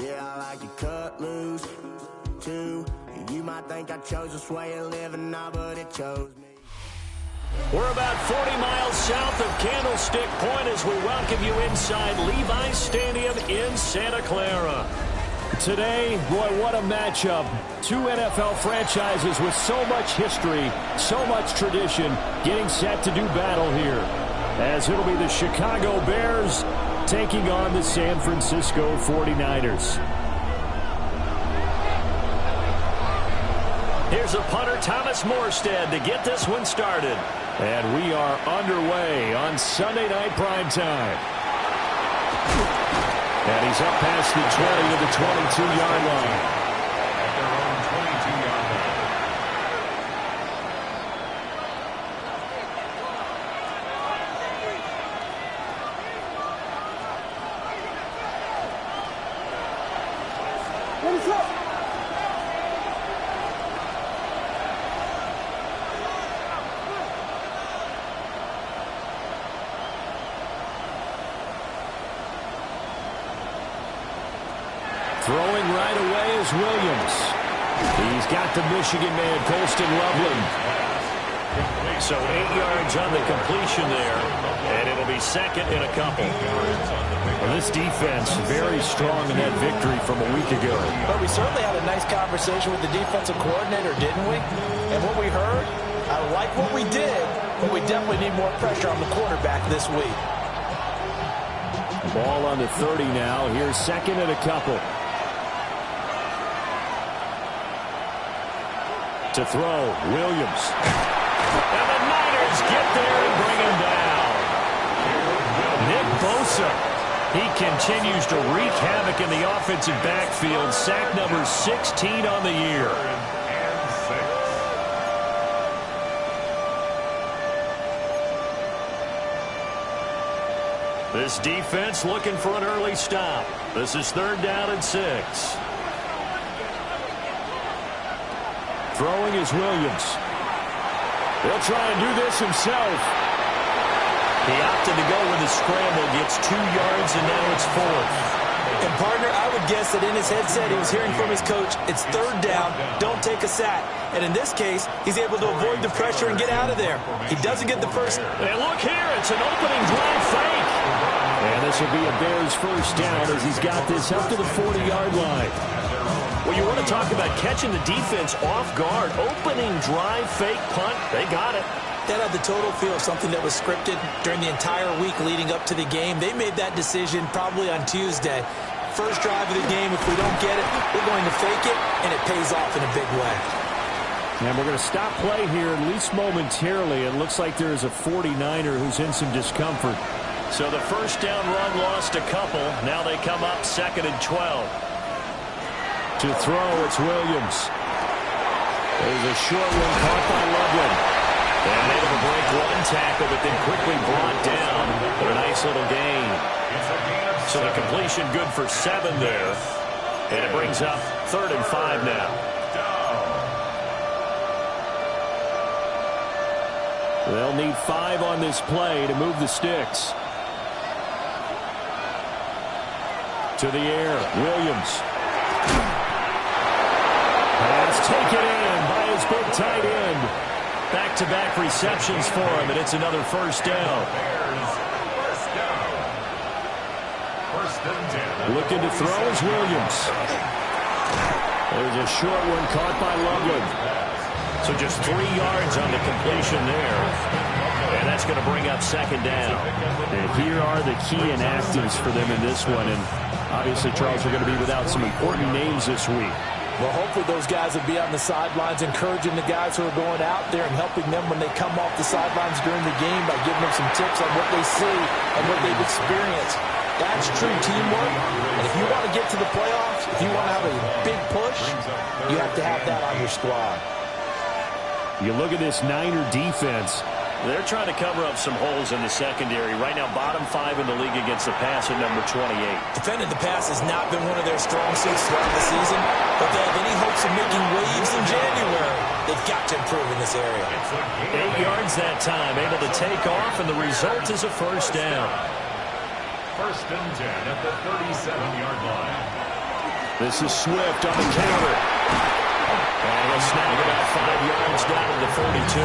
Yeah, I like you cut loose, too. You might think I chose this way of living now, but it chose me. We're about 40 miles south of Candlestick Point as we welcome you inside Levi's Stadium in Santa Clara. Today, boy, what a matchup. Two NFL franchises with so much history, so much tradition, getting set to do battle here. As it'll be the Chicago Bears taking on the San Francisco 49ers. Here's a punter, Thomas Morstead, to get this one started. And we are underway on Sunday Night Primetime. And he's up past the 20 to the 22-yard line. At their own 22-yard line. Throwing right away is Williams. He's got the Michigan man, Colston Loveland. So 8 yards on the completion there, and it'll be second and a couple. Well, this defense very strong in that victory from a week ago. But we certainly had a nice conversation with the defensive coordinator, didn't we? And what we heard, I like what we did, but we definitely need more pressure on the quarterback this week. Ball on the 30 now. Here's second and a couple. To throw, Williams. And the Niners get there and bring him down. Nick Bosa. He continues to wreak havoc in the offensive backfield. Sack number 16 on the year. This defense looking for an early stop. This is 3rd down and 6. Throwing is Williams. He'll try and do this himself. He opted to go with the scramble, gets 2 yards, and now it's 4th. And, partner, I would guess that in his headset he was hearing from his coach, it's 3rd down, don't take a sack. And in this case, he's able to avoid the pressure and get out of there. He doesn't get the first. And look here, it's an opening drive fake. And this will be a Bears first down as he's got this up to the 40-yard line. Well, you want to talk about catching the defense off guard. Opening drive, fake punt. They got it. That had the total feel of something that was scripted during the entire week leading up to the game. They made that decision probably on Tuesday. First drive of the game, if we don't get it, we're going to fake it, and it pays off in a big way. And we're going to stop play here, at least momentarily. It looks like there is a 49er who's in some discomfort. So the first down run lost a couple. Now they come up 2nd and 12. To throw, it's Williams. There's a short one caught by Loveland. And able to break one tackle, but then quickly brought down for a nice little gain. So the completion good for 7 there. And it brings up 3rd and 5 now. They'll need 5 on this play to move the sticks. To the air, Williams. Pass taken in by his big tight end. Back-to-back receptions for him, and it's another first down. Looking to throw is Williams. There's a short one caught by Loveland. So just 3 yards on the completion there. And that's going to bring up 2nd down. And here are the key inactives for them in this one. And obviously, Charles, we're going to be without some important names this week. Well, hopefully those guys will be on the sidelines encouraging the guys who are going out there and helping them when they come off the sidelines during the game by giving them some tips on what they see and what they've experienced. That's true teamwork. And if you want to get to the playoffs, if you want to have a big push, you have to have that on your squad. You look at this Niner defense. They're trying to cover up some holes in the secondary. Right now, bottom 5 in the league against the pass at number 28. Defending the pass has not been one of their strong suits throughout the season, but they have any hopes of making waves in January. They've got to improve in this area. 8 yards that time, able to take off, and the result is a first down. 1st and 10 at the 37-yard line. This is Swift on the counter. And he'll snag about 5 yards down to the 42.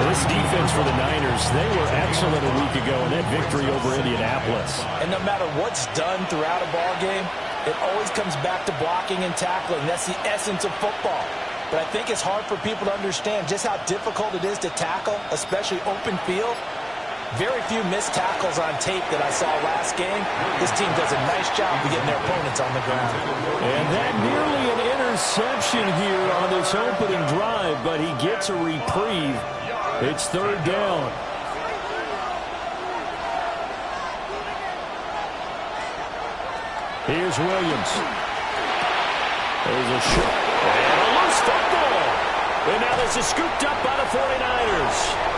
This defense for the Niners, they were excellent a week ago in that victory over Indianapolis. And no matter what's done throughout a ball game, it always comes back to blocking and tackling. That's the essence of football. But I think it's hard for people to understand just how difficult it is to tackle, especially open field. Very few missed tackles on tape that I saw last game. This team does a nice job of getting their opponents on the ground. And that nearly an interception here on this opening drive, but he gets a reprieve. It's third down. Here's Williams. There's a shot. And a loose football. And now this is scooped up by the 49ers.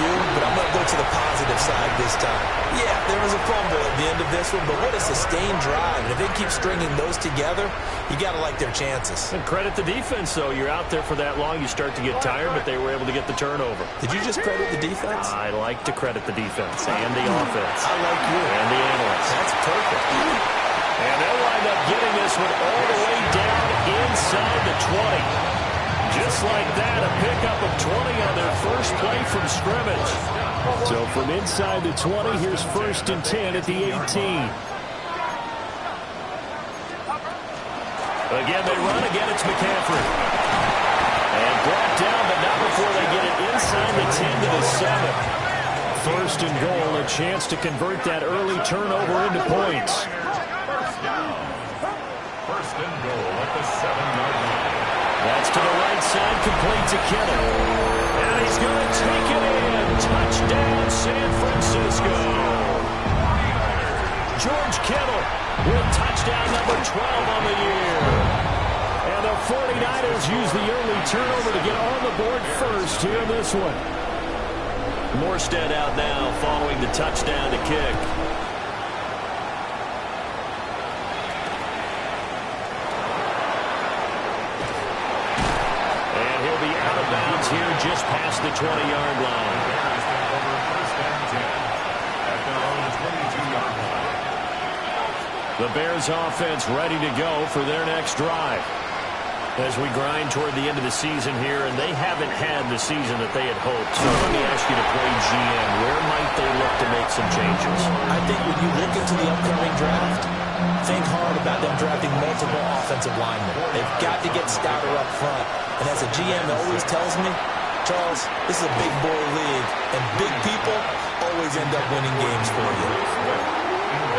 But I'm going to go to the positive side this time. Yeah, there was a fumble at the end of this one, but what a sustained drive. And if they keep stringing those together, you got to like their chances. And credit the defense, though. You're out there for that long, you start to get tired, but they were able to get the turnover. Did you just credit the defense? I like to credit the defense and the offense. I like you. And the analysts. That's perfect. And they'll wind up getting this one all the way down inside the 20. Just like that, a pickup of 20 on their first play from scrimmage. So from inside the 20, here's 1st and 10 at the 18. Again, they run. Again, it's McCaffrey. And brought down, but not before they get it inside the 10 to the 7. 1st and goal, a chance to convert that early turnover into points. First and goal at the 7-yard line. That's to the right side, complete to Kittle. And he's going to take it in. Touchdown, San Francisco. George Kittle with touchdown number 12 on the year. And the 49ers use the early turnover to get on the board first here in this one. Morstead out now following the touchdown to kick. Here just past the 20-yard line. Over 1st and 10 at their own 22-yard line. The Bears offense ready to go for their next drive. As we grind toward the end of the season here, and they haven't had the season that they had hoped. So let me ask you to play GM. Where might they look to make some changes? I think when you look into the upcoming draft, think hard about them drafting multiple offensive linemen. They've got to get stouter up front. And as a GM always tells me, Charles, this is a big boy league, and big people always end up winning games for you.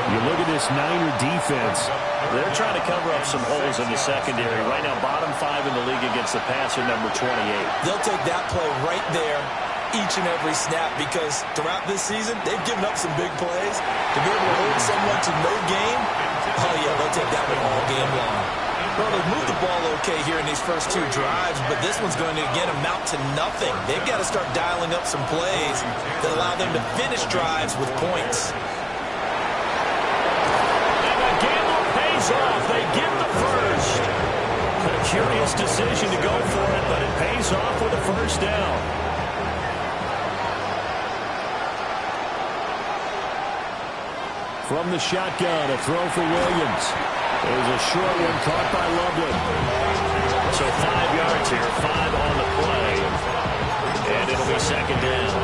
You look at this Niner defense. They're trying to cover up some holes in the secondary. Right now, bottom 5 in the league against the passer, number 28. They'll take that play right there each and every snap because throughout this season, they've given up some big plays. To be able to hold someone to no gain, oh yeah, they'll take that one all game long. Well, they've moved the ball okay here in these first 2 drives, but this one's going to, again, amount to nothing. They've got to start dialing up some plays that allow them to finish drives with points. And the gamble pays off. They get the first. A curious decision to go for it, but it pays off with a first down. From the shotgun, a throw for Williams. There's a short one caught by Loveland. So 5 yards here, 5 on the play. And it'll be second down.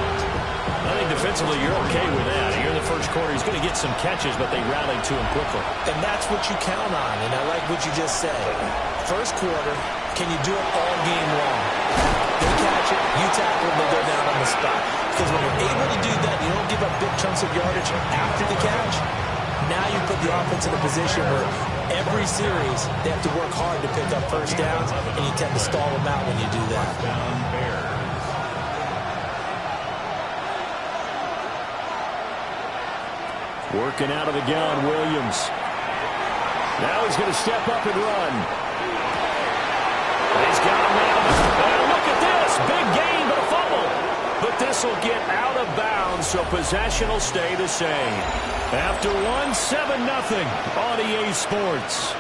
I think defensively you're okay with that. Here in the first quarter, he's going to get some catches, but they rallied to him quickly. And that's what you count on, and I like what you just said. First quarter, can you do it all game long? They catch it, you tackle them, they go down on the spot. Because when you're able to do that, you don't give up big chunks of yardage after the catch. Now you put the offense in a position where every series they have to work hard to pick up first downs, and you tend to stall them out when you do that. Working out of the gun, Williams. Now he's going to step up and run. He's got him out. Oh, look at this. Big gain, but a fumble. But this will get out of bounds, so possession will stay the same. After 1, 7-0 on EA Sports.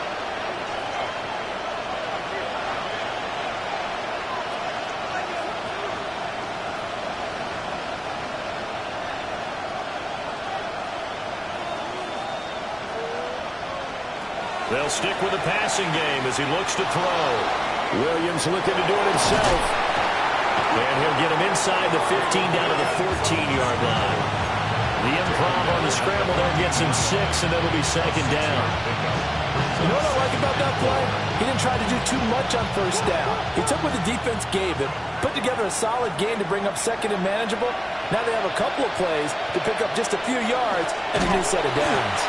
They'll stick with the passing game as he looks to throw. Williams looking to do it himself. And he'll get him inside the 15 down to the 14-yard line. The improv on the scramble there gets him 6, and it'll be second down. You know what I like about that play? He didn't try to do too much on first down. He took what the defense gave him, put together a solid game to bring up second and manageable. Now they have a couple of plays to pick up just a few yards and a new set of downs.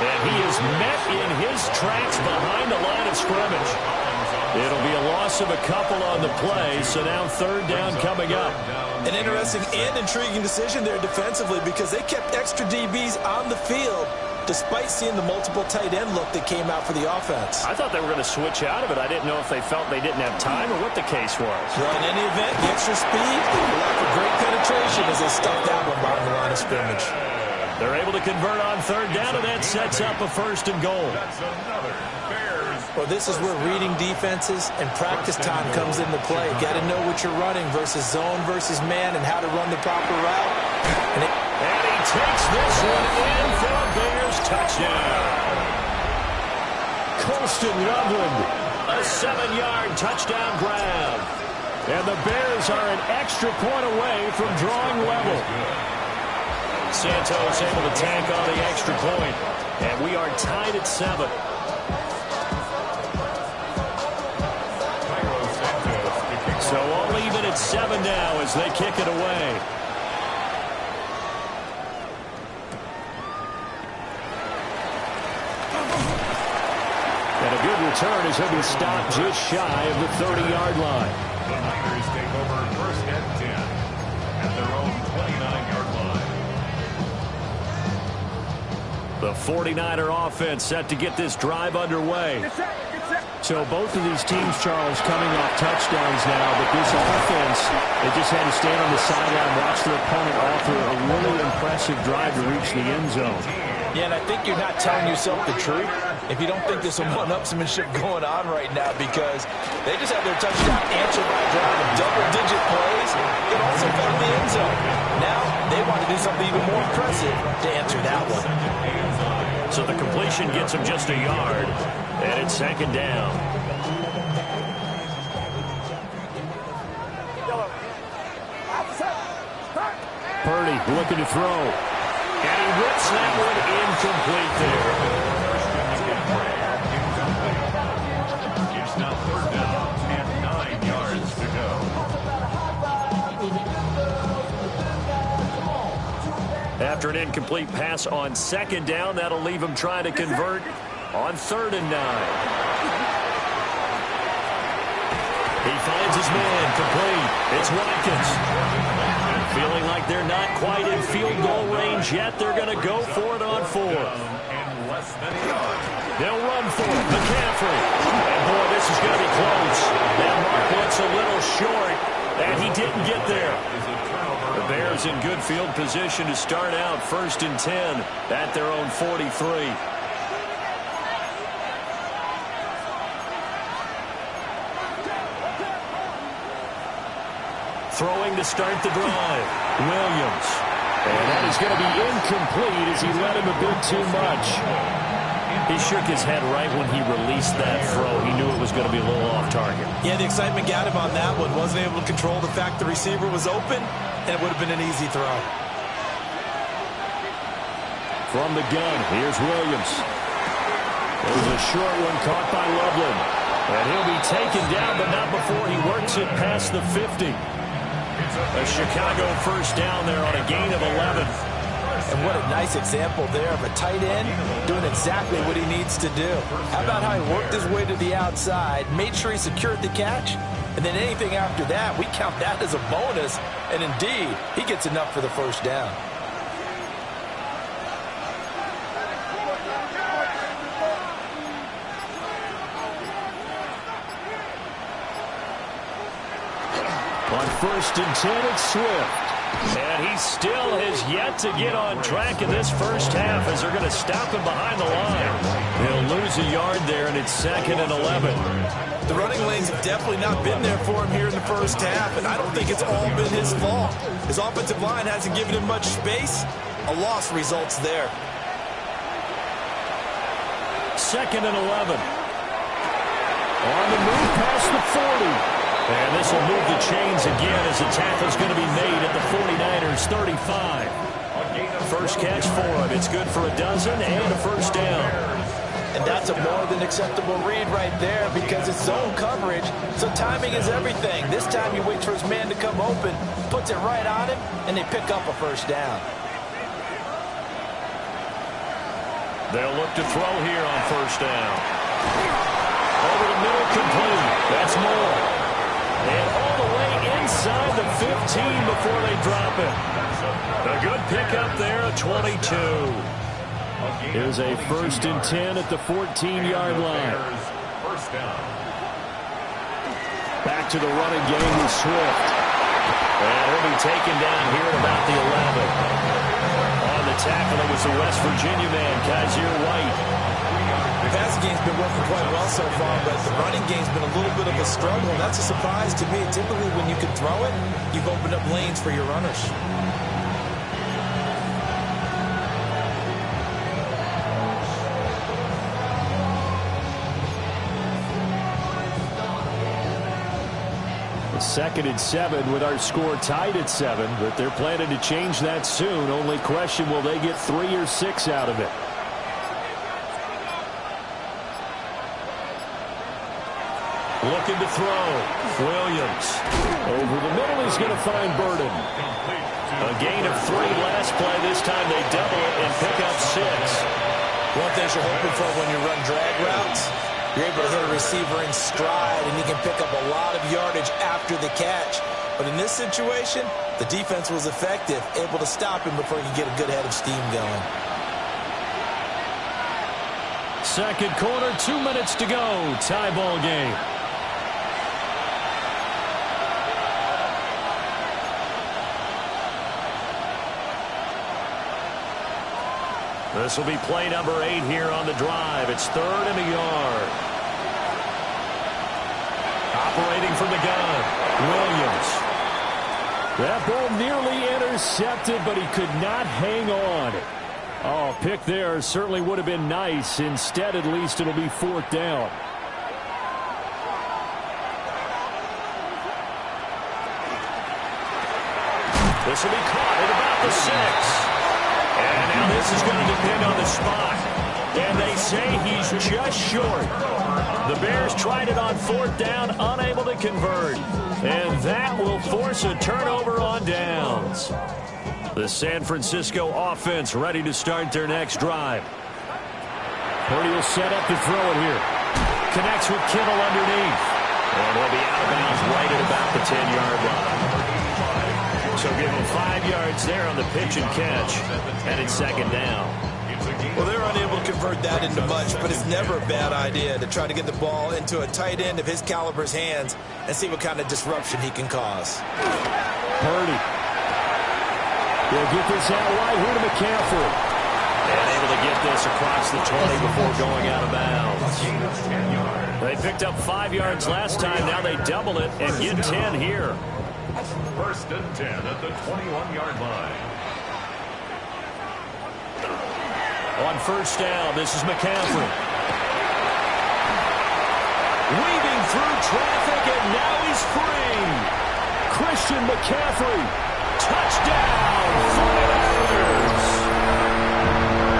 And he is met in his tracks behind the line of scrimmage. It'll be a loss of a couple on the play, so now third down coming up. An interesting and intriguing decision there defensively because they kept extra DBs on the field despite seeing the multiple tight end look that came out for the offense. I thought they were going to switch out of it. I didn't know if they felt they didn't have time or what the case was. Well, in any event, the extra speed, the lack of great penetration as they stuffed that one behind the line of scrimmage. They're able to convert on third down, and that sets up a first and goal. Well, this is where reading defenses and practice time comes into play. Got to know what you're running versus zone versus man and how to run the proper route. And he takes this one in for a Bears touchdown. Colston Loveland, a 7-yard touchdown grab. And the Bears are an extra point away from drawing level. Santos able to tank on the extra point. And we are tied at 7. So all even at 7 now as they kick it away. And a good return as he'll be stopped just shy of the 30-yard line. The Niners take over first and 10 at their own 29-yard line. The 49er offense set to get this drive underway. So both of these teams, Charles, coming off touchdowns now, but this offense, they just had to stand on the sideline, watch their opponent offer a really impressive drive to reach the end zone. Yeah, and I think you're not telling yourself the truth if you don't think there's some one-upsmanship going on right now because they just had their touchdown answered by a drive of double-digit plays that also found the end zone. Now they want to do something even more impressive to answer that one. So the completion gets him just a yard, and it's second down. Purdy looking to throw. And he rips that one incomplete there. It's now third down and 9 yards to go. After an incomplete pass on second down, that'll leave him trying to convert on 3rd and 9. He finds his man complete. It's Watkins. Feeling like they're not quite in field goal range yet, they're going to go for it on 4. They'll run for it. McCaffrey. And boy, this is going to be close. That mark looks a little short, and he didn't get there. The Bears in good field position to start out 1st and 10 at their own 43. Throwing to start the drive. Williams. And that is going to be incomplete as he let him a bit too much. He shook his head right when he released that throw. He knew it was going to be a little off target. Yeah, the excitement got him on that one. Wasn't able to control the fact the receiver was open, and it would have been an easy throw. From the gun, here's Williams. It was a short one caught by Loveland. And he'll be taken down, but not before he works it past the 50. A Chicago first down there on a gain of 11. And what a nice example there of a tight end doing exactly what he needs to do. How about how he worked his way to the outside, made sure he secured the catch, and then anything after that, we count that as a bonus. And indeed, he gets enough for the first down. On 1st and 10, it's Swift. And he still has yet to get on track in this first half as they're going to stop him behind the line. He'll lose a yard there, and it's 2nd and 11. The running lanes have definitely not been there for him here in the first half, and I don't think it's all been his fault. His offensive line hasn't given him much space. A loss results there. 2nd and 11. On the move past the 40. And this will move the chains again as the tackle's going to be made at the 49ers 35. First catch for him. It's good for a dozen and a first down. And that's a more than acceptable read right there because it's zone coverage, so timing is everything. This time you wait for his man to come open, puts it right on him, and they pick up a first down. They'll look to throw here on first down. Over the middle, complete. That's Moore. And all the way inside the 15 before they drop it. A good pickup there, a 22. Here's a 1st and 10 at the 14-yard line. First down. Back to the running game with Swift. And he'll be taken down here at about the 11. On the tackle, it was the West Virginia man, Kaiser White. The passing game's been working quite well so far, but the running game's been a little bit of a struggle. That's a surprise to me. Typically, when you can throw it, you've opened up lanes for your runners. Second and 7 with our score tied at 7, but they're planning to change that soon. Only question, will they get 3 or 6 out of it? Looking to throw. Williams. Over the middle, he's going to find Burden. A gain of 3 last play. This time they double it and pick up 6. One thing you're hoping for when you run drag routes, you're able to hit a receiver in stride, and he can pick up a lot of yardage after the catch. But in this situation, the defense was effective, able to stop him before he could get a good head of steam going. Second quarter, 2 minutes to go. Tie ball game. This will be play number 8 here on the drive. It's 3rd and a yard. Operating from the gun, Williams. That ball nearly intercepted, but he could not hang on. Oh, pick there certainly would have been nice. Instead, at least it'll be 4th down. This will be caught at about the 6. And now this is going to depend on the spot. And they say he's just short. The Bears tried it on 4th down, unable to convert. And that will force a turnover on downs. The San Francisco offense ready to start their next drive. Purdy will set up to throw it here. Connects with Kittle underneath. And he'll be out of bounds right at about the 10-yard line. So give him 5 yards there on the pitch and catch. And it's 2nd down. Well, they're unable to convert that into much, but it's never a bad idea to try to get the ball into a tight end of his caliber's hands and see what kind of disruption he can cause. Purdy. He'll get this out wide here to McCaffrey. And able to get this across the 20 before going out of bounds. They picked up 5 yards last time. Now they double it and get 10 here. 1st and 10 at the 21-yard line. On 1st down, this is McCaffrey. Weaving through traffic, and now he's free. Christian McCaffrey. Touchdown, 49ers.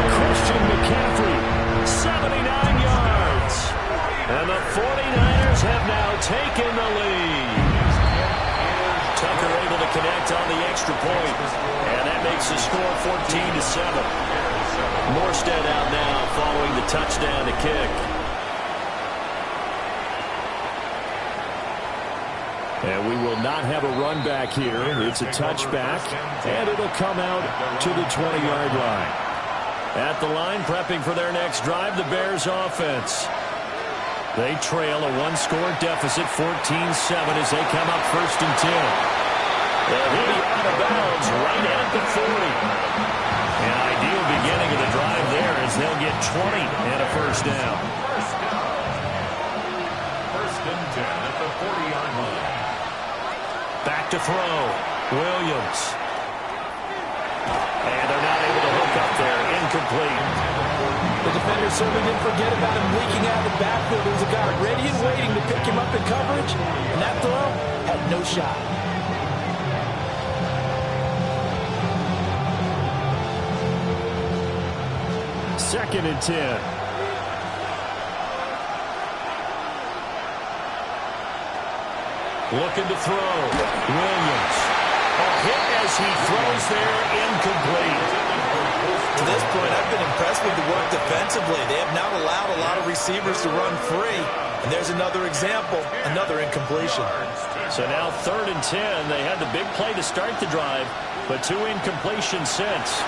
Christian McCaffrey, 79 yards. And the 49ers have now taken the lead. Tucker able to connect on the extra point. And that makes the score 14-7. Morstead out now following the touchdown to kick. And we will not have a run back here. It's a touchback, and it'll come out to the 20-yard line. At the line, prepping for their next drive, the Bears offense. They trail a 1-score deficit, 14-7, as they come up 1st and 10. And he'll be out of bounds right at the 40. An ideal beginning of the drive there as they'll get 20 and a first down. 1st and 10 at the 40-yard line. Back to throw. Williams. And they're not able to hook up there. Incomplete. The defender certainly didn't forget about him leaking out of the backfield. There was a guy ready and waiting to pick him up in coverage, and that throw had no shot. Second and 10. Looking to throw. Williams. A hit as he throws there, incomplete. To this point, I've been impressed with the work defensively. They have not allowed a lot of receivers to run free. And there's another example, another incompletion. So now 3rd and 10. They had the big play to start the drive, but 2 incompletions since.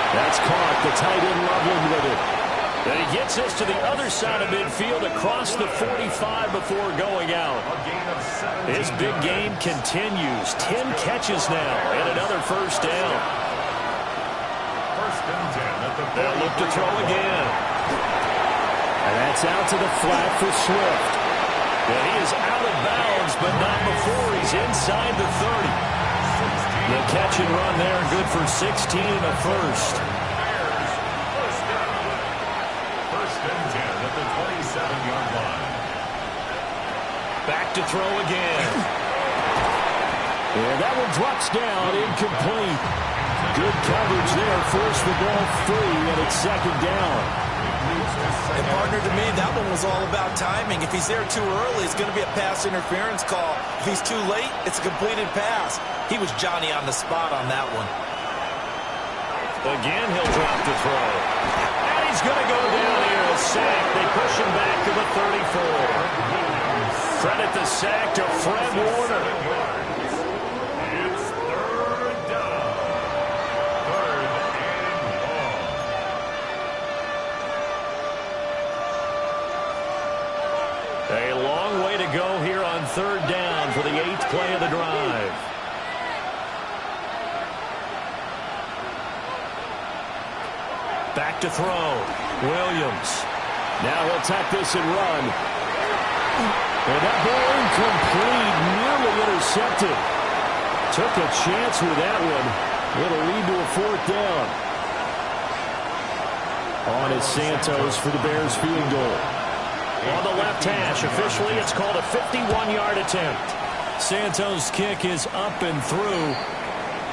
That's caught. The tight end Loveland with it. And he gets us to the other side of midfield across the 45 before going out. His big game continues. 10 catches now and another first down. They'll look to throw again. And that's out to the flat for Swift. And he is out of bounds, but not before he's inside the 30. The catch and run there, good for 16 and a first. First and 10 at the 27-yard line. Back to throw again. And that one drops down, incomplete. Good coverage there, forced the ball free, and it's second down. And partner, to me, that one was all about timing. If he's there too early, it's going to be a pass interference call. If he's too late, it's a completed pass. He was Johnny on the spot on that one. Again, he'll drop the throw. And he's going to go down here, a sack. They push him back to the 34. Credit the sack to Fred Warner. It's 3rd down. 3rd and long. A long way to go here on 3rd down for the 8th play of the drive. Back to throw. Williams. Now he'll tap this and run. And that ball incomplete, nearly intercepted. Took a chance with that one. It'll lead to a 4th down. On is Santos for the Bears field goal. On the left hash, officially it's called a 51-yard attempt. Santos' kick is up and through.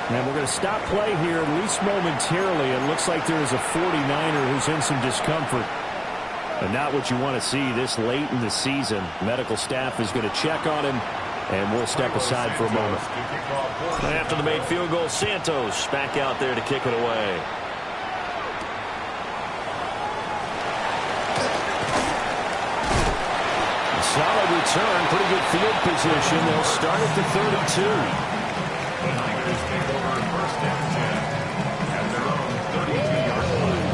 And we're going to stop play here, at least momentarily. It looks like there is a 49er who's in some discomfort. And not what you want to see this late in the season. Medical staff is going to check on him, and we'll step aside for a moment. And after the made field goal, Santos back out there to kick it away. A solid return, pretty good field position. They'll start at the 32. The Niners take over 1st and 10 at their own 32-yard line.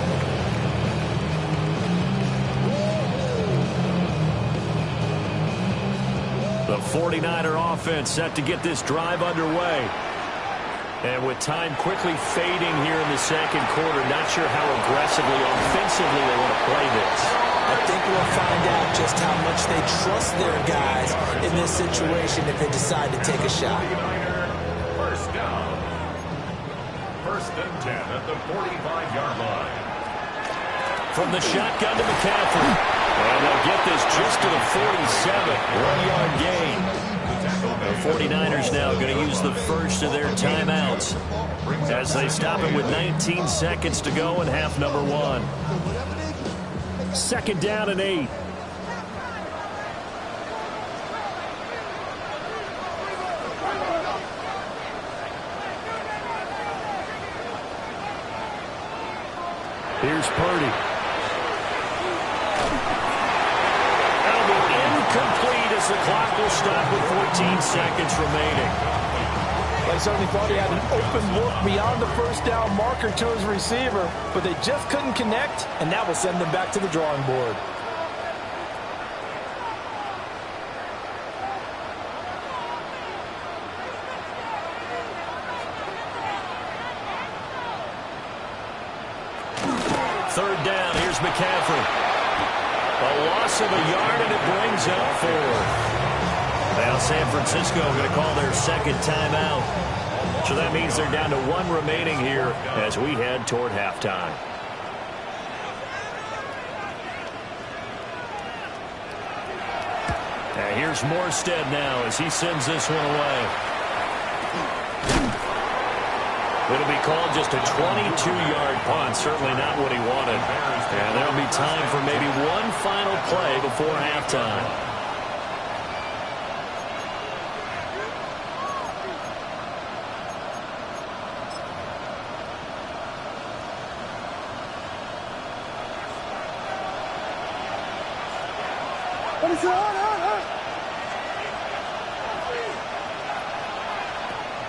The 49er offense set to get this drive underway. And with time quickly fading here in the second quarter, not sure how aggressively, offensively they want to play this. I think we'll find out just how much they trust their guys in this situation if they decide to take a shot. 1st down. 1st and 10 at the 45-yard line. From the shotgun to McCaffrey. And they'll get this just to the 47. 1-yard gain. The 49ers now going to use the first of their timeouts as they stop it with 19 seconds to go in half number 1. 2nd down and 8. Here's Purdy. That'll be incomplete as the clock will stop with 14 seconds remaining. They certainly thought he had an open look beyond the first down marker to his receiver, but they just couldn't connect, and that will send them back to the drawing board. Third down, here's McCaffrey. A loss of a yard, and it brings up 4th. Now San Francisco going to call their second timeout. So that means they're down to 1 remaining here as we head toward halftime. And here's Morstead now as he sends this one away. It'll be called just a 22-yard punt. Certainly not what he wanted. And there'll be time for maybe one final play before halftime.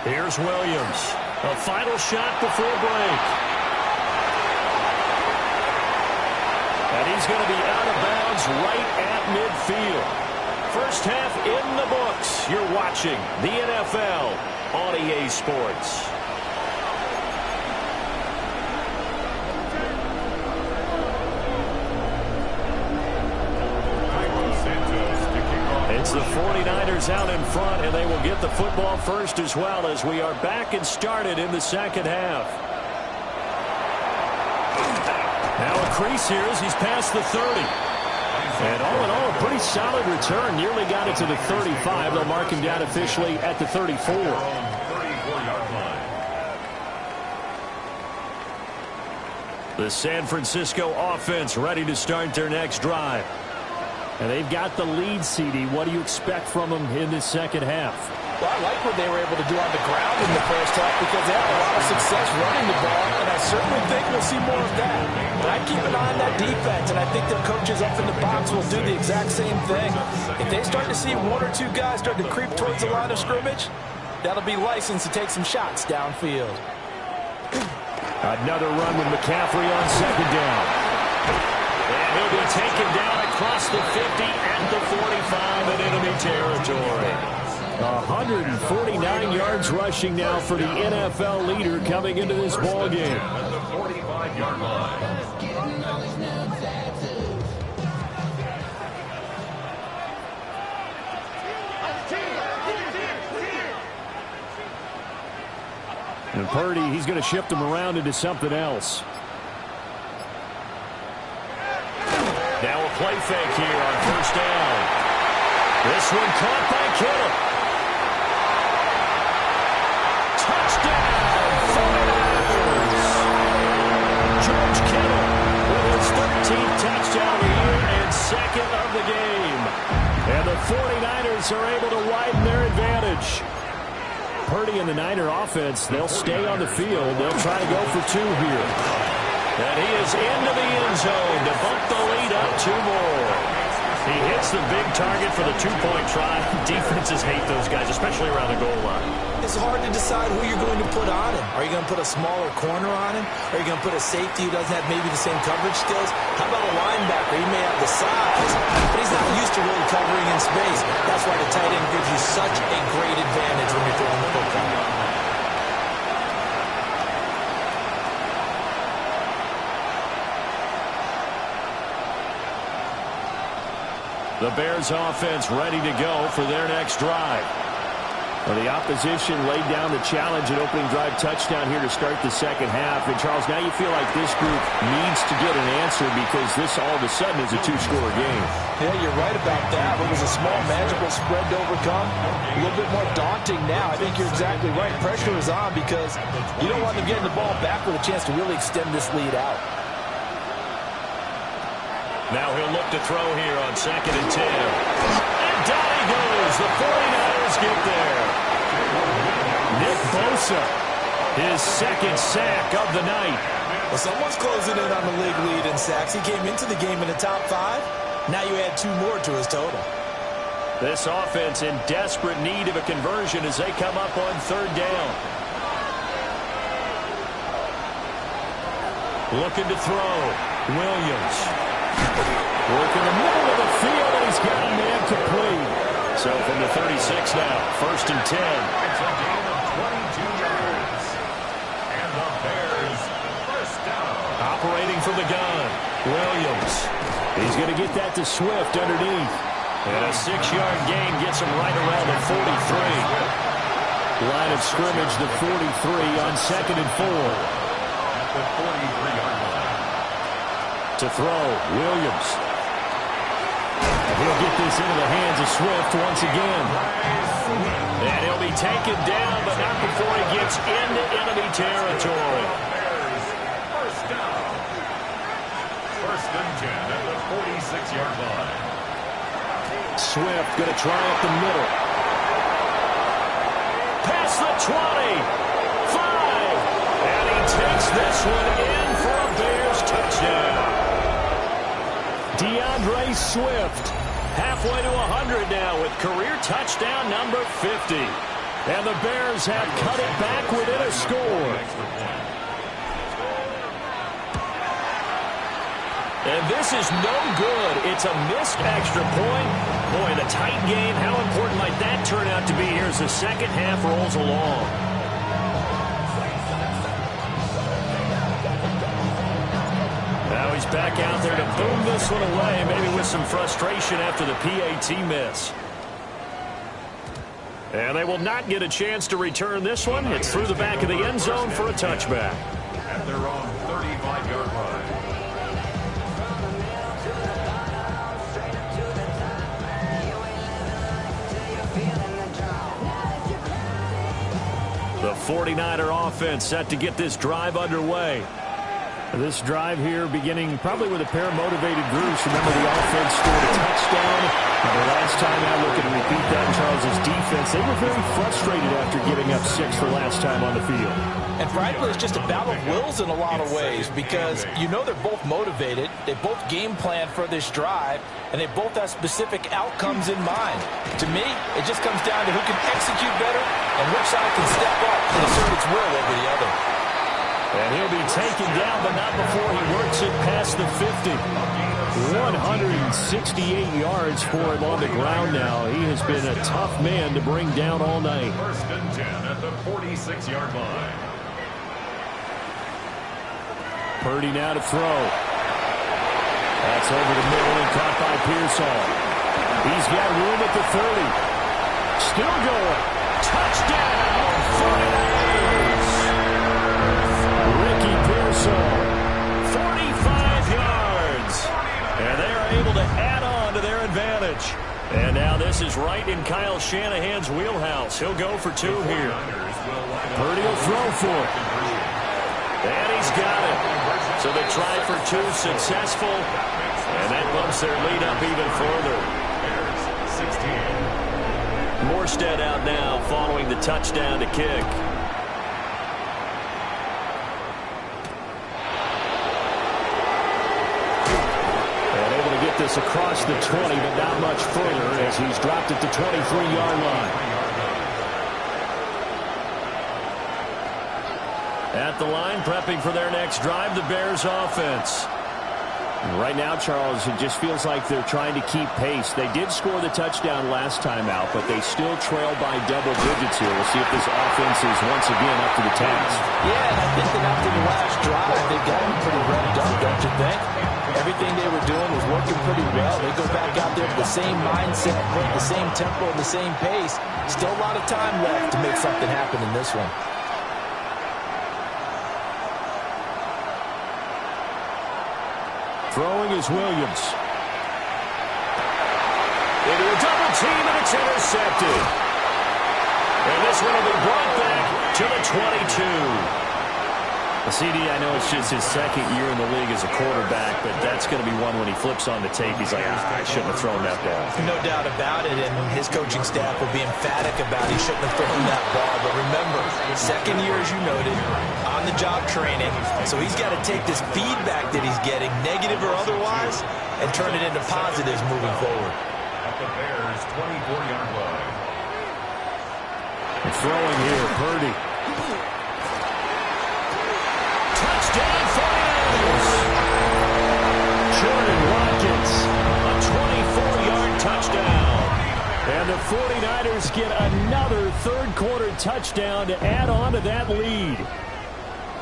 Here's Williams. A final shot before break. And he's going to be out of bounds right at midfield. First half in the books. You're watching the NFL on EA Sports. It's the 49ers out in front, and they will get the football first as well as we are back and started in the second half. Now a crease here as he's past the 30. And all in all, a pretty solid return. Nearly got it to the 35. They'll mark him down officially at the 34. The San Francisco offense ready to start their next drive. And they've got the lead, CD. What do you expect from them in this second half? Well, I like what they were able to do on the ground in the first half because they had a lot of success running the ball, and I certainly think we'll see more of that. But I keep an eye on that defense, and I think their coaches up in the box will do the exact same thing. If they start to see 1 or 2 guys start to creep towards the line of scrimmage, that'll be licensed to take some shots downfield. Another run with McCaffrey on second down. And he'll be taken down across the 50 at the 45 in enemy territory. 149 yards rushing now for the NFL leader coming into this ball game. At the 45-yard line. And Purdy, he's going to shift him around into something else. Now a play fake here on first down. This one caught by Kittle. Touchdown, 49ers. George Kittle with his 13th touchdown of the year and second of the game. And the 49ers are able to widen their advantage. Purdy and the Niner offense, they'll stay on the field. They'll try to go for 2 here. And he is into the end zone to bump the lead up 2 more. He hits the big target for the 2-point try. Defenses hate those guys, especially around the goal line. It's hard to decide who you're going to put on him. Are you going to put a smaller corner on him? Are you going to put a safety who doesn't have maybe the same coverage skills? How about a linebacker? He may have the size, but he's not used to really covering in space. That's why the tight end gives you such a great advantage when you're throwing the football. The Bears offense ready to go for their next drive. Well, the opposition laid down the challenge and opening drive touchdown here to start the second half. And, Charles, now you feel like this group needs to get an answer because this all of a sudden is a 2-score game. Yeah, you're right about that. It was a small, manageable spread to overcome. A little bit more daunting now. I think you're exactly right. Pressure is on because you don't want them getting the ball back with a chance to really extend this lead out. Now he'll look to throw here on 2nd and 10. And down he goes. The 49ers get there. Nick Bosa, his 2nd sack of the night. Well, someone's closing in on the league lead in sacks. He came into the game in the top 5. Now you add 2 more to his total. This offense in desperate need of a conversion as they come up on 3rd down. Looking to throw. Williams. Work in the middle of the field, and he's got a man complete. So from the 36 now, 1st and 10. It's a gain of 22 yards. And the Bears first down. Operating from the gun, Williams. He's going to get that to Swift underneath. And a 6-yard gain gets him right around the 43. Line of scrimmage, the 43 on 2nd and 4. At the 43-yard line. To throw, Williams. He'll get this into the hands of Swift once again. And he'll be taken down, but not before he gets into enemy territory. First down. First and 10 at the 46-yard line. Swift going to try up the middle. Past the 20. 5. And he takes this one in for a Bears touchdown. DeAndre Swift, halfway to 100 now with career touchdown number 50. And the Bears have cut it back within a score. And this is no good. It's a missed extra point. Boy, in a tight game, how important might that turn out to be here as the second half rolls along? Now he's back out there to boom this one away, maybe with some frustration after the PAT miss. And they will not get a chance to return this one. It's through the back of the end zone for a touchback. At their own 35-yard line. The 49er offense set to get this drive underway. This drive here beginning probably with a pair of motivated groups. Remember, the offense scored a touchdown. And the last time out, looking to repeat that in Charles' defense, they were very frustrated after giving up 6 the last time on the field. And frankly, it's just a battle of wills in a lot of ways because you know they're both motivated. They both game plan for this drive, and they both have specific outcomes in mind. To me, it just comes down to who can execute better and which side can step up and assert its will over the other. And he'll be taken down, but not before he works it past the 50. 168 yards for him on the ground now. He has been a tough man to bring down all night. First and 10 at the 46-yard line. Purdy now to throw. That's over the middle and caught by Pearsall. He's got room at the 30. Still going. Touchdown, 49ers. Ricky Pearsall, 45 yards. And they are able to add on to their advantage. And now this is right in Kyle Shanahan's wheelhouse. He'll go for 2 here. Purdy will throw for it. And he's got it. So they try for 2, successful. And that bumps their lead up even further. 16. Morstead out now following the touchdown to kick. And able to get this across the 20, but not much further as he's dropped at the 23-yard line. At the line, prepping for their next drive, the Bears offense. Right now, Charles, it just feels like they're trying to keep pace. They did score the touchdown last time out, but they still trail by double digits here. We'll see if this offense is once again up to the task. Yeah, and I think that after the last drive, they've got them pretty revved up, don't you think? Everything they were doing was working pretty well. They go back out there with the same mindset, the same tempo, and the same pace. Still a lot of time left to make something happen in this one. Throwing is Williams. Into a double team, and it's intercepted. And this one will be brought back to the 22. CD, I know it's just his second year in the league as a quarterback, but that's going to be one when he flips on the tape. He's like, I shouldn't have thrown that ball. No doubt about it, and his coaching staff will be emphatic about he shouldn't have thrown that ball. But remember, second year, as you noted, on-the-job training, so he's got to take this feedback that he's getting, negative or otherwise, and turn it into positives moving forward. At the Bears' 24-yard line. Throwing here, Purdy. Touchdown, 49ers! Jordan Watkins, a 24-yard touchdown. And the 49ers get another third-quarter touchdown to add on to that lead.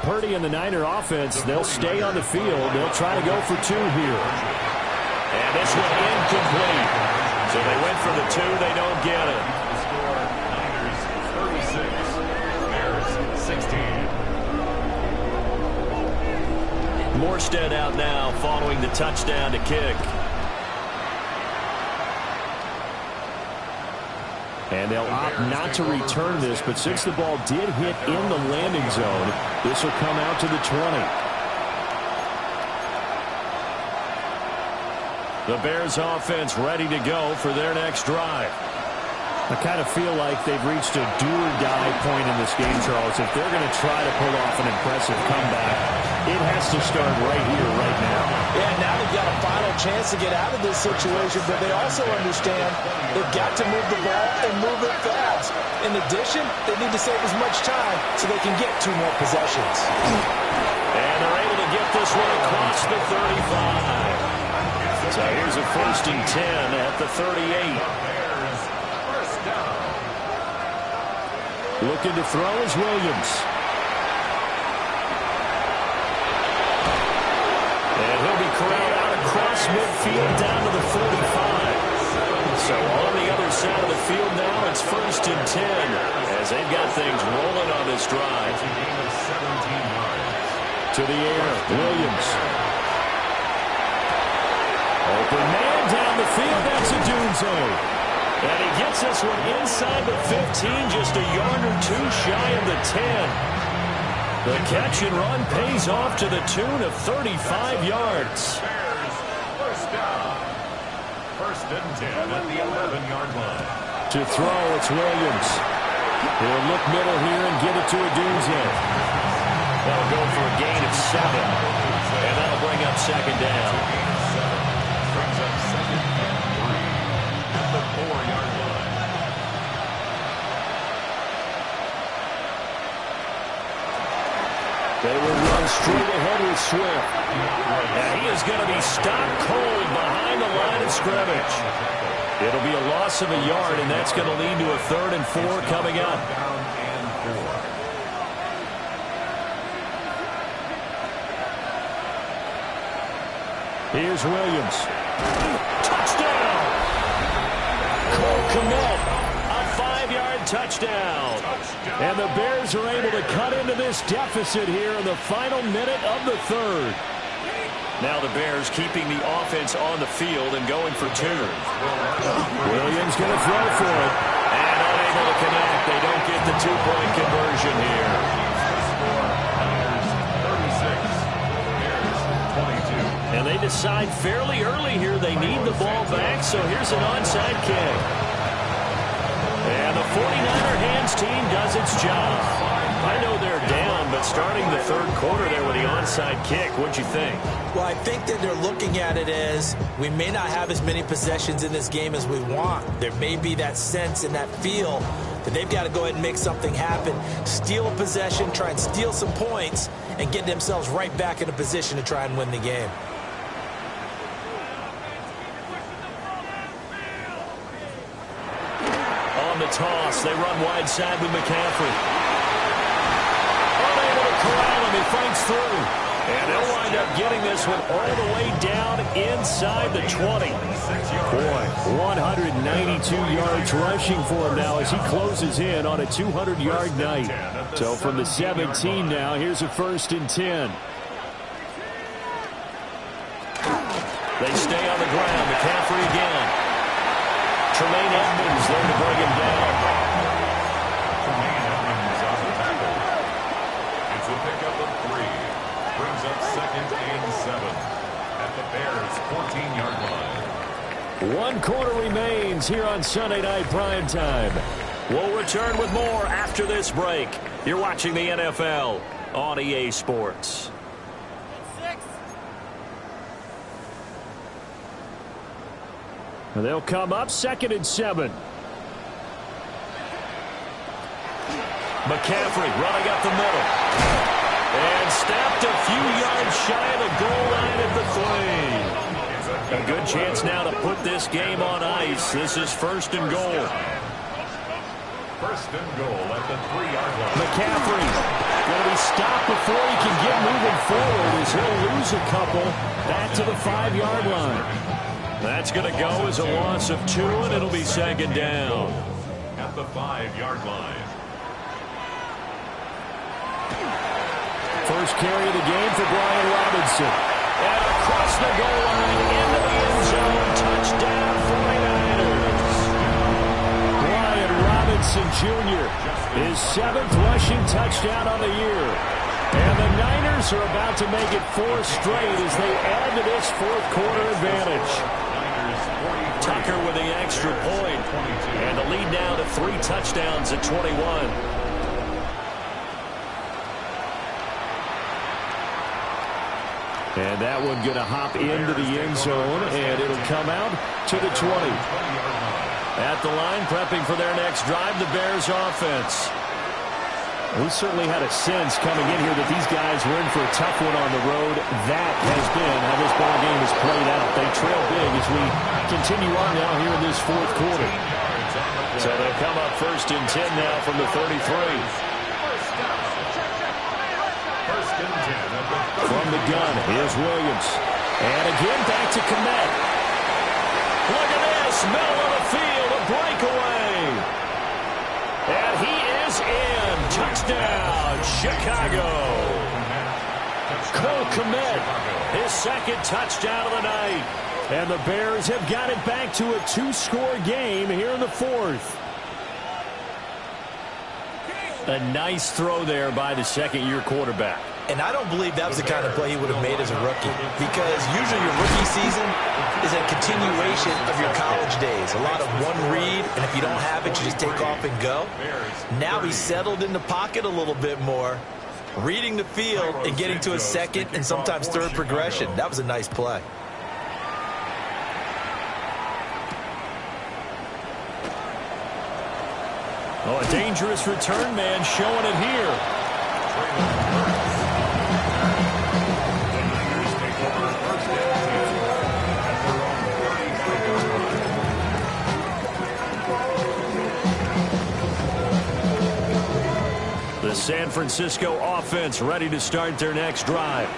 Purdy and the Niner offense, they'll stay on the field. They'll try to go for 2 here. And this one incomplete. So they went for the 2, they don't get it. The score, Niners 36, Morstead out now following the touchdown to kick. And they'll opt not to return this, but since the ball did hit in the landing zone, this will come out to the 20. The Bears offense ready to go for their next drive. I kind of feel like they've reached a do-or-die point in this game, Charles. If they're going to try to pull off an impressive comeback, it has to start right here, right now. Yeah, now they've got a final chance to get out of this situation, but they also understand they've got to move the ball and move it fast. In addition, they need to save as much time so they can get 2 more possessions. And they're able to get this one across the 35. So here's a 1st and 10 at the 38. Looking to throw is Williams. And he'll be corralled out across midfield down to the 45. So on the other side of the field now, it's 1st and 10 as they've got things rolling on this drive. To the air, Williams. Open man down the field, that's Odunze. And he gets this one inside the 15, just a yard or 2 shy of the 10. The catch and run pays off to the tune of 35 yards. First down. 1st and 10 at the 11-yard line. To throw, it's Williams. He'll look middle here and give it to Odunze. That'll go for a gain of 7. And that'll bring up 2nd down. Brings up 2nd and 3 at the 4-yard line. They will run straight ahead with Swift. And he is going to be stopped cold behind the line of scrimmage. It'll be a loss of a yard, and that's going to lead to a 3rd and 4 coming up. Here's Williams. Touchdown! Cole Kmet, a 5-yard touchdown. And the Bears are able to cut into this deficit here in the final minute of the 3rd. Now the Bears keeping the offense on the field and going for 2. Williams going to throw for it. And unable to connect. They don't get the 2-point conversion here. And they decide fairly early here they need the ball back, so here's an onside kick. And the 49er hands team does its job. I know they're down, but starting the 3rd quarter there with the onside kick, what'd you think? Well, I think that they're looking at it as we may not have as many possessions in this game as we want. There may be that sense and that feel that they've got to go ahead and make something happen, steal a possession, try and steal some points, and get themselves right back in a position to try and win the game. On the toss, they run wide side with McCaffrey. Unable to corral him, he fights through. And they'll wind up getting this one all the way down inside the 20. Boy, 192 yards rushing for him now as he closes in on a 200-yard night. So from the 17 now, here's a 1st and 10. They stay on the ground. McCaffrey again. Tremaine Edmonds there to bring him down. Tremaine Edmonds on the tackle. It's a pickup of 3. Brings up 2nd and 7 at the Bears' 14-yard line. 1 quarter remains here on Sunday Night Primetime. We'll return with more after this break. You're watching the NFL on EA Sports. They'll come up 2nd and 7. McCaffrey running up the middle. And snapped a few yards shy of the goal line at the 3. A good chance now to put this game on ice. This is 1st and goal. 1st and goal at the 3-yard line. McCaffrey going to be stopped before he can get moving forward as he'll lose a couple back to the 5-yard line. That's going to go as a loss of 2, and it'll be 2nd down. At the 5-yard line. First carry of the game for Brian Robinson. Robinson. And across the goal line into the end zone. Touchdown 49ers. Brian Robinson Jr. his 7th rushing touchdown on the year. And the Niners are about to make it 4 straight as they add to this fourth quarter advantage. Tucker with the extra point. And the lead now to 3 touchdowns at 21. And that one going to hop into the end zone, and it'll come out to the 20. At the line, prepping for their next drive, the Bears offense. We certainly had a sense coming in here that these guys were in for a tough one on the road. That has been how this ball game has played out. They trail big as we continue on now here in this fourth quarter. So they come up 1st and 10 now from the 33. From the gun, here's Williams. And again, back to Kmet. Look at this, middle of the field, a breakaway. And he is in. Touchdown, Chicago. Cole Kmet, his 2nd touchdown of the night. And the Bears have got it back to a 2-score game here in the 4th. A nice throw there by the 2nd-year quarterback. And I don't believe that was the kind of play he would have made as a rookie, because usually your rookie season is a continuation of your college days. A lot of one read, and if you don't have it, you just take off and go. Now he's settled in the pocket a little bit more, reading the field and getting to a 2nd and sometimes 3rd progression. That was a nice play. Oh, a dangerous return man showing it here. The San Francisco offense ready to start their next drive.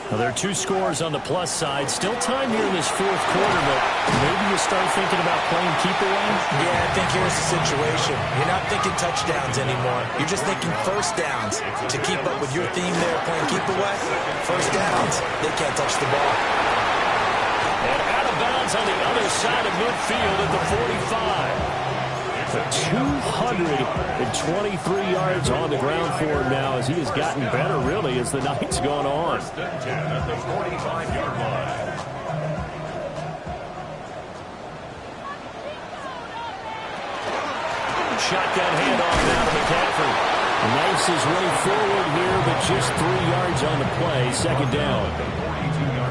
Now, there are 2 scores on the plus side. Still time here in this fourth quarter, but maybe you start thinking about playing keep away? Yeah, I think here's the situation. You're not thinking touchdowns anymore. You're just thinking first downs. To keep up with your theme there, playing keep away, first downs, they can't touch the ball. And out of bounds on the other side of midfield at the 45. 223 yards on the ground for him now as he has gotten better, really, as the night's gone on. First and 10 at the 45-yard line. Shotgun handoff now to McCaffrey. Nice his way forward here, but just 3 yards on the play. 2nd down.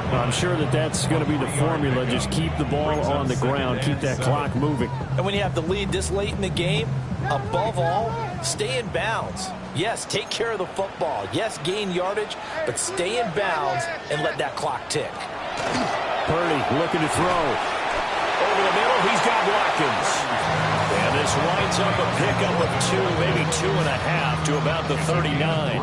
I'm sure that that's going to be the formula. Just keep the ball on the ground. Keep that clock moving. And when you have the lead this late in the game, above all, stay in bounds. Yes, take care of the football. Yes, gain yardage, but stay in bounds and let that clock tick. Purdy looking to throw. Over the middle, he's got Watkins. And this winds up a pickup of 2, maybe 2.5 to about the 39.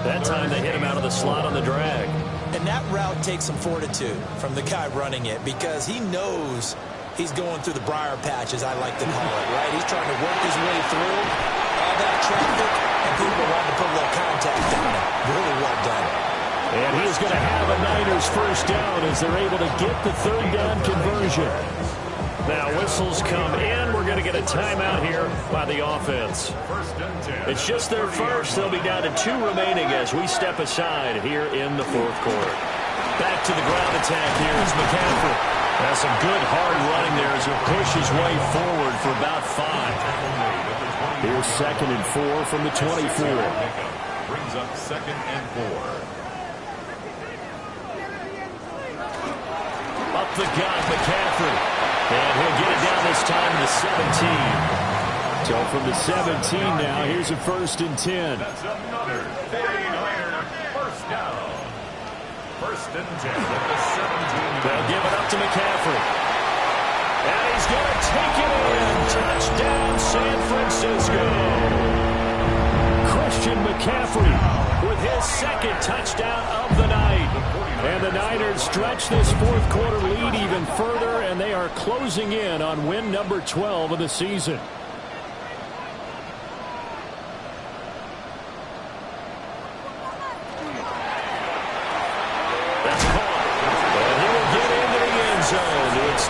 That time they hit him out of the slot on the drag. And that route takes some fortitude from the guy running it, because he knows he's going through the briar patch, as I like to call it, right? He's trying to work his way through all that traffic, and people wanting to put a little contact on it. Really well done. And he's going to have a Niners first down as they're able to get the 3rd down conversion. Now whistles come in. We're going to get a timeout here by the offense. It's just their first. They'll be down to 2 remaining as we step aside here in the fourth quarter. Back to the ground attack here is McCaffrey. That's some good hard running there as he'll push his way forward for about 5. Here's 2nd and 4 from the 24. Brings up 2nd and 4. Up the gun, McCaffrey. And he'll get it down this time to the 17. So from the 17 now, here's a 1st and 10. That's another 49er first down. 1st and 10 at the 17. They'll give it up to McCaffrey. And he's going to take it in. Touchdown, San Francisco. Christian McCaffrey with his 2nd touchdown of the night. And the Niners stretch this fourth quarter lead even further, and they are closing in on win number 12 of the season.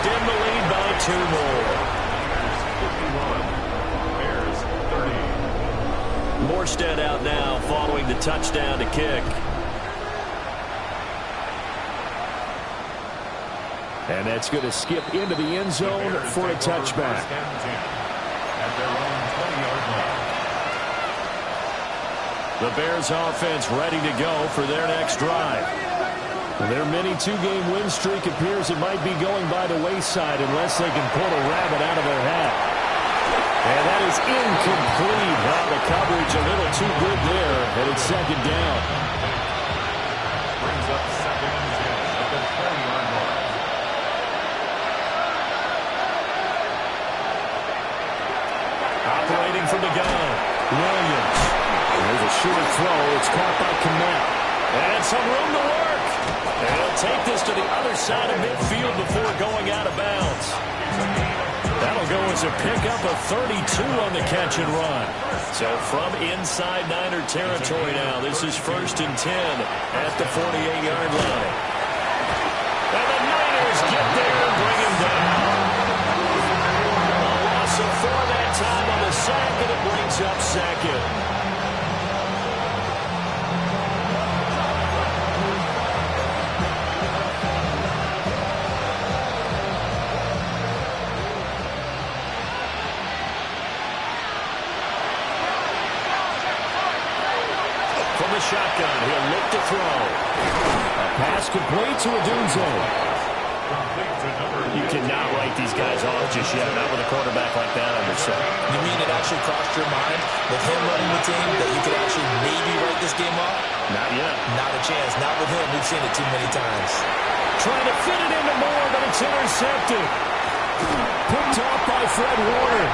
extend the lead by 2 more. Bears 30. Morstead out now following the touchdown to kick. And that's going to skip into the end zone for a touchback. At their own 20-yard line. The Bears offense ready to go for their next drive. Their mini 2-game win streak appears it might be going by the wayside unless they can pull a rabbit out of their hat. And that is incomplete. Wow, the coverage a little too good there, and it's second down. Brings up second and 10 at the 20-yard line. Operating from the gun, Williams. There's a short throw. It's caught by Kmet. And some room to work. And he'll take this to the other side of midfield before going out of bounds. That'll go as a pickup of 32 on the catch and run. So from inside Niner territory now, this is 1st and 10 at the 48-yard line. And the Niners get there and bring him down. A loss of 4 that time on the sack, and it brings up second. Shotgun, he'll look to throw. A pass complete to Odunze. You cannot write these guys off just yet, not with a quarterback like that under center. You mean it actually crossed your mind with him running the team that you could actually maybe write this game off? Not yet. Not a chance. Not with him. We've seen it too many times. Trying to fit it into Moore, but it's intercepted. Picked off by Fred Warner.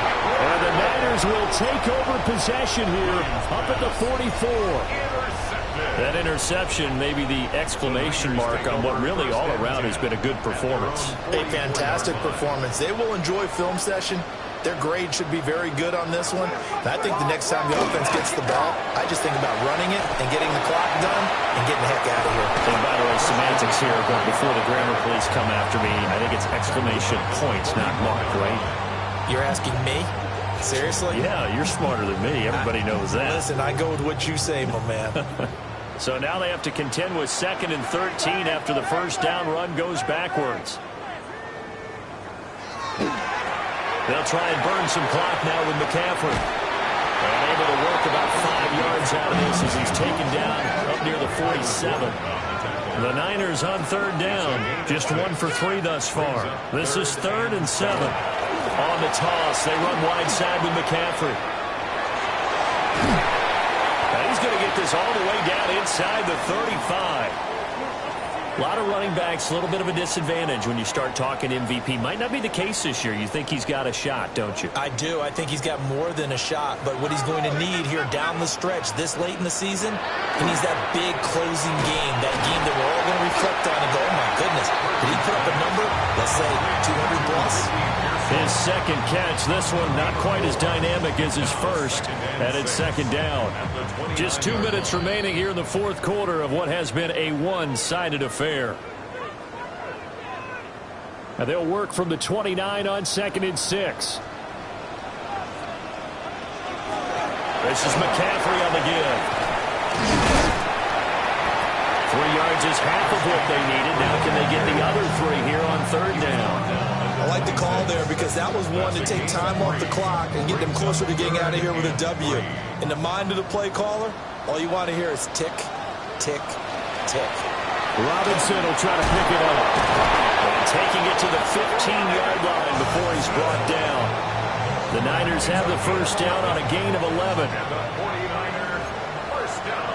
And the Niners will take over possession here up at the 44. That interception may be the exclamation mark on what really all around has been a good performance. A fantastic performance. They will enjoy film session. Their grade should be very good on this one. And I think the next time the offense gets the ball, I just think about running it and getting the clock done and getting the heck out of here. And by the way, semantics here, but before the grammar police come after me, I think it's exclamation points, not mark, right? You're asking me? Seriously? Yeah, you're smarter than me. Everybody knows that. Listen, I go with what you say, my man. So now they have to contend with 2nd and 13 after the first down run goes backwards. They'll try and burn some clock now with McCaffrey. And able to work about 5 yards out of this as he's taken down up near the 47. The Niners on 3rd down, just 1 for 3 thus far. This is 3rd and 7. On the toss, they run wide side with McCaffrey. And he's going to get this all the way down inside the 35. A lot of running backs, a little bit of a disadvantage when you start talking MVP. Might not be the case this year. You think he's got a shot, don't you? I do. I think he's got more than a shot. But what he's going to need here down the stretch this late in the season, he needs that big closing game, that game that we're all going to reflect on and go, oh, my goodness, did he put up a number, let's say 200 plus? His second catch, this one not quite as dynamic as his first, and it's 2nd down. Just 2 minutes remaining here in the 4th quarter of what has been a one-sided affair. And they'll work from the 29 on 2nd and 6. This is McCaffrey on the give. 3 yards is half of what they needed. Now can they get the other 3 here on 3rd down? I like the call there because that was one to take time off the clock and get them closer to getting out of here with a W. In the mind of the play caller, all you want to hear is tick, tick, tick. Robinson will try to pick it up. And taking it to the 15-yard line before he's brought down. The Niners have the first down on a gain of 11. And the 49ers first down.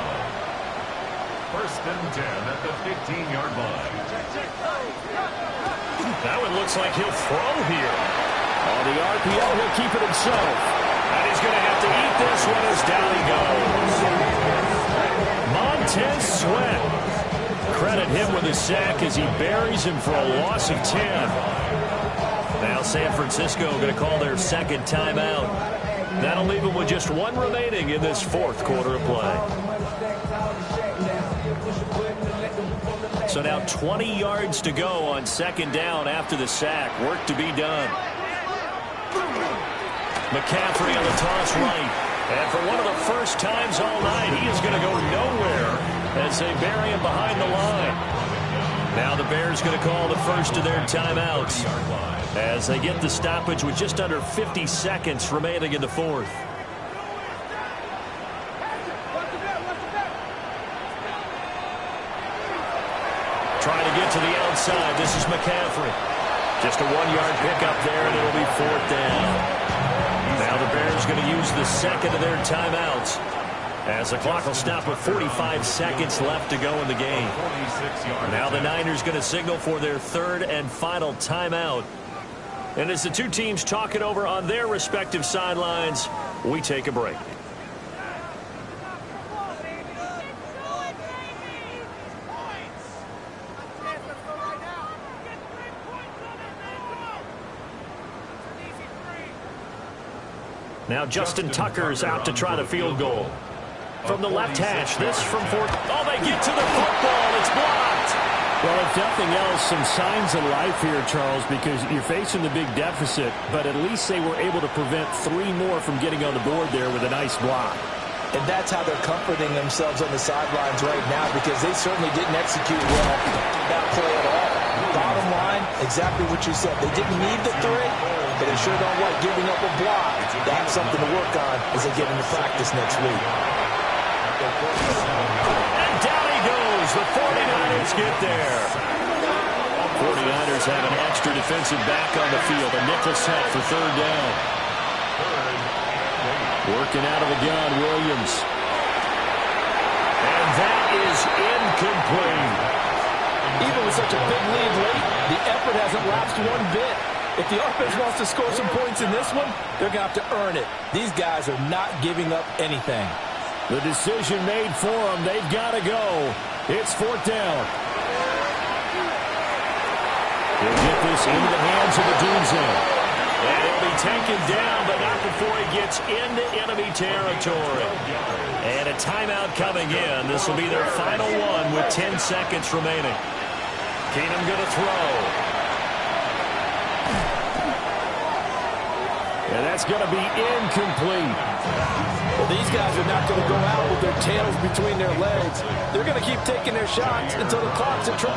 1st and 10 at the 15-yard line. That one looks like he'll throw here. On the RPO, he'll keep it himself. And he's going to have to eat this one as down he goes. Montez Sweat. Credit him with a sack as he buries him for a loss of 10. Now San Francisco going to call their 2nd timeout. That'll leave them with just 1 remaining in this 4th quarter of play. So now 20 yards to go on second down after the sack. Work to be done. McCaffrey on the toss right. And for one of the first times all night, he is going to go nowhere as they bury him behind the line. Now the Bears going to call the first of their timeouts as they get the stoppage with just under 50 seconds remaining in the fourth. Trying to get to the outside. This is McCaffrey. Just a 1-yard pickup there, and it'll be fourth down. Now the Bears going to use the second of their timeouts as the clock will stop with 45 seconds left to go in the game. Now the Niners going to signal for their third and final timeout. And as the two teams talk it over on their respective sidelines, we take a break. Now Justin Tucker's out to try the field goal. From the left hash, this from fourth. Oh, they get to the football. It's blocked. Well, if nothing else, some signs of life here, Charles, because you're facing the big deficit, but at least they were able to prevent 3 more from getting on the board there with a nice block. And that's how they're comforting themselves on the sidelines right now, because they certainly didn't execute well that play at all. Bottom line, exactly what you said. They didn't need the 3, but they sure don't like giving up a block. They have something to work on as they get into practice next week. And down he goes. The 49ers get there. 49ers have an extra defensive back on the field. A nickel set for third down. Working out of the gun, Williams. And that is incomplete. Even with such a big lead late, the effort hasn't lapsed one bit. If the offense wants to score some points in this one, they're going to have to earn it. These guys are not giving up anything. The decision made for them. They've got to go. It's fourth down. He'll get this into the hands of the Dunze. And he'll be taken down, but not before he gets into enemy territory. And a timeout coming in. This will be their final one with 10 seconds remaining. Keenum going to throw. And that's going to be incomplete. Well, these guys are not going to go out with their tails between their legs. They're going to keep taking their shots until the clock's at 000.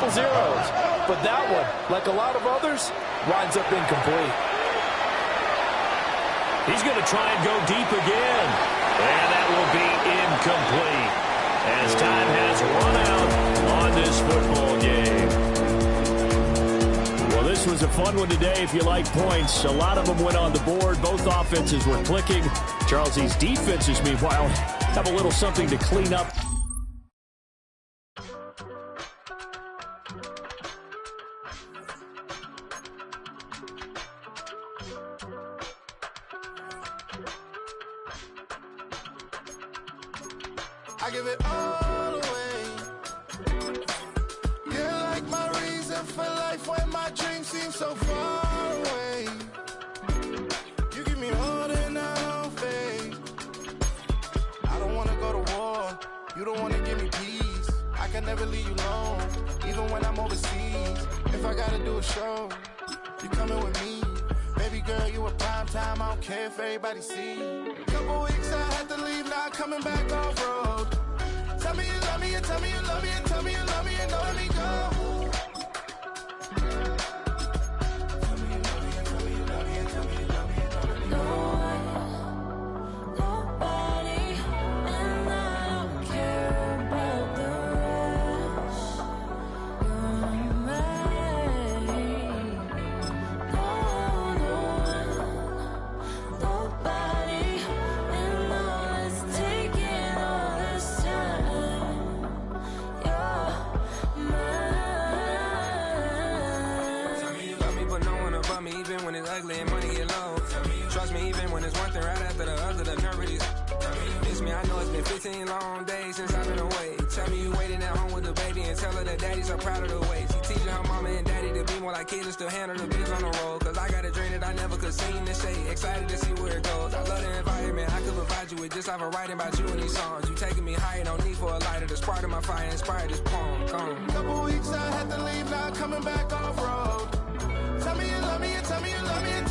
But that one, like a lot of others, winds up incomplete. He's going to try and go deep again. And that will be incomplete as time has run out on this football game. Well, this was a fun one today if you like points. A lot of them went on the board. Both offenses were clicking. Charles, these defenses, meanwhile, have a little something to clean up. I give it all away. You're like my reason for life when my dreams seem so far away. You give me holding out faith. I don't wanna go to war. You don't wanna give me peace. I can never leave you alone, even when I'm overseas. If I gotta do a show, you coming with me. Baby girl, you a prime time. I don't care if everybody see. Couple weeks I had to leave, now coming back off road. Tell me you love me and tell me you love me and tell me you love me and don't let me go. Tell me you love me and tell me you love me and tell me you love me and don't let me go. Nobody, and I don't care about the rest. You're mine. Nobody, and all it's taking all this time. You're mine. Tell me you love me, but no one above me, even when it's ugly and money get low. Trust me, even when it's one thing right after the other, the nerve is. Miss me, I know it's been 15 long days since I've been away. Tell me you waiting at home with the baby and tell her that daddy's so proud of the way. CT teaching her mama and daddy to be more like kids and still handle the biz on the road. Cause I got a dream that I never could sing and say. Excited to see where it goes. I love the environment. I could provide you with just like a writing about you in these songs. You taking me higher, no need for a lighter. The spark of my fire inspired this poem. Gone. Couple weeks I had to leave, now coming back off road. Tell me you love me and tell me you love me and